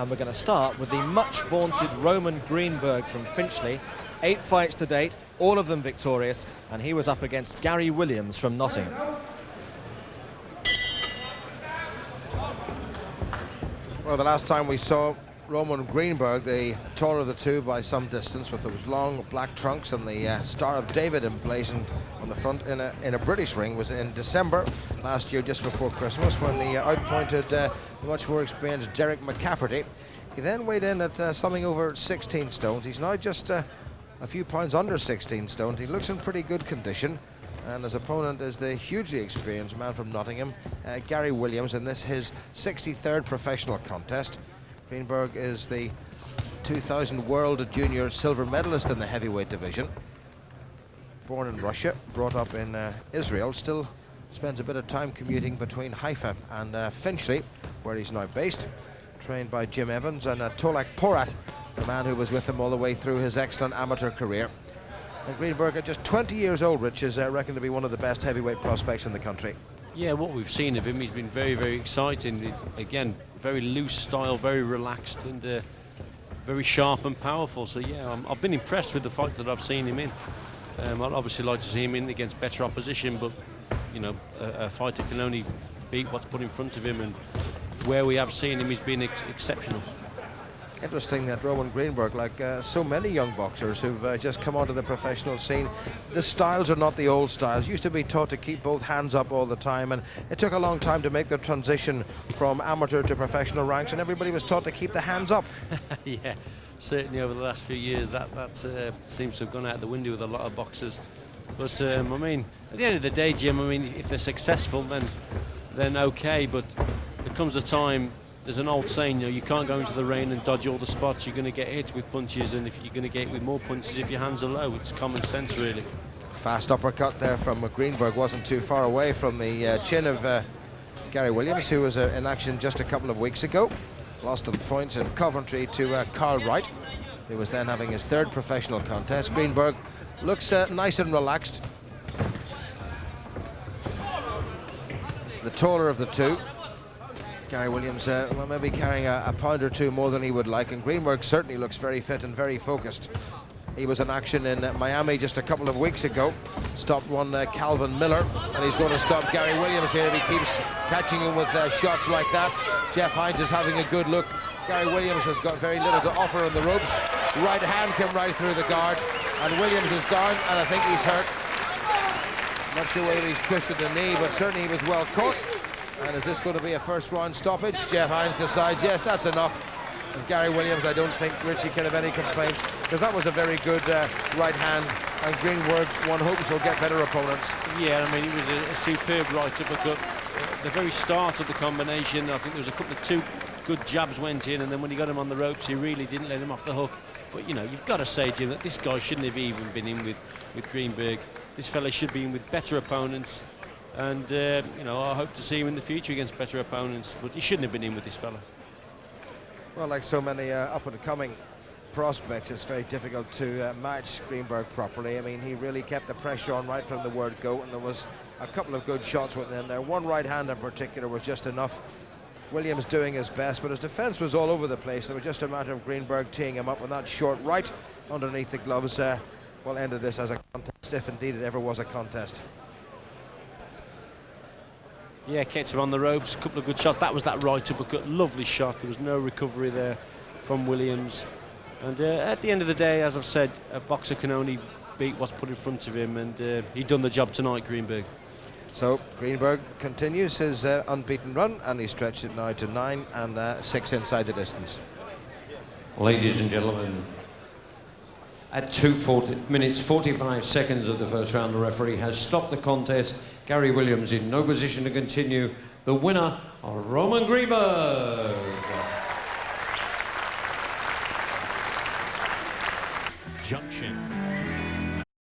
And we're going to start with the much vaunted Roman Greenberg from Finchley. 8 fights to date, all of them victorious, and he was up against Gary Williams from Nottingham. Well, the last time we saw Roman Greenberg, the taller of the two by some distance, with those long black trunks and the Star of David emblazoned on the front in a British ring, was in December last year, just before Christmas, when he outpointed the much more experienced Derek McCafferty. He then weighed in at something over 16 stones. He's now just a few pounds under 16 stone. He looks in pretty good condition, and his opponent is the hugely experienced man from Nottingham, Gary Williams, in this his 63rd professional contest. Greenberg is the 2000 World Junior silver medalist in the heavyweight division. Born in Russia, brought up in Israel, still spends a bit of time commuting between Haifa and Finchley, where he's now based. Trained by Jim Evans and Tolak Porat, the man who was with him all the way through his excellent amateur career. And Greenberg, at just 20 years old, Rich, is reckoned to be one of the best heavyweight prospects in the country. Yeah, what we've seen of him, he's been very, very exciting. Again, very loose style, very relaxed, and very sharp and powerful. So yeah, I've been impressed with the fight that I've seen him in. I'd obviously like to see him in against better opposition, but you know, a fighter can only beat what's put in front of him, and where we have seen him, he's been exceptional. Interesting that Roman Greenberg, like so many young boxers who've just come onto the professional scene, the styles are not the old styles. Used to be taught to keep both hands up all the time, and it took a long time to make the transition from amateur to professional ranks, and everybody was taught to keep the hands up. Yeah, certainly over the last few years that seems to have gone out the window with a lot of boxers. But I mean, at the end of the day, Jim, I mean, if they're successful, then okay, but there comes a time. There's an old saying, you know, you can't go into the rain and dodge all the spots. You're going to get hit with punches, and if you're going to get hit with more punches if your hands are low. It's common sense, really. Fast uppercut there from Greenberg, wasn't too far away from the chin of Gary Williams, who was in action just a couple of weeks ago. Lost on points in Coventry to Carl Wright, who was then having his 3rd professional contest. Greenberg looks nice and relaxed. The taller of the two. Gary Williams, well, maybe carrying a pound or two more than he would like, and Greenberg certainly looks very fit and very focused. He was in action in Miami just a couple of weeks ago, stopped one Calvin Miller, and he's going to stop Gary Williams here if he keeps catching him with shots like that. Jeff Hines is having a good look. Gary Williams has got very little to offer on the ropes. Right hand came right through the guard, and Williams is down, and I think he's hurt. Not sure whether he's twisted the knee, but certainly he was well caught. And is this going to be a first round stoppage? Jeff Hines decides, yes, that's enough. And Gary Williams, I don't think Richie can have any complaints, because that was a very good right hand, and Greenberg, one hopes, will get better opponents. Yeah, I mean, it was a superb right uppercut. At the very start of the combination, I think there was a couple of 2 good jabs went in, and then when he got him on the ropes, he really didn't let him off the hook. But, you know, you've got to say, Jim, that this guy shouldn't have even been in with Greenberg. This fella should be in with better opponents. And, you know, I hope to see him in the future against better opponents, but he shouldn't have been in with this fella. Well, like so many up-and-coming prospects, it's very difficult to match Greenberg properly. I mean, he really kept the pressure on right from the word go, and there was a couple of good shots went in there. One right hand in particular was just enough. Williams doing his best, but his defense was all over the place. It was just a matter of Greenberg teeing him up with that short right underneath the gloves. Well, ended this as a contest, if indeed it ever was a contest. Yeah, gets him on the ropes, a couple of good shots. That was that right uppercut, lovely shot. There was no recovery there from Williams. And at the end of the day, as I've said, a boxer can only beat what's put in front of him, and he done the job tonight, Greenberg. So Greenberg continues his unbeaten run, and he stretched it now to 9 and 6 inside the distance. Ladies and gentlemen, at 2 minutes 45 seconds of the first round, the referee has stopped the contest. Gary Williams in no position to continue. The winner, Roman Greenberg. Junction.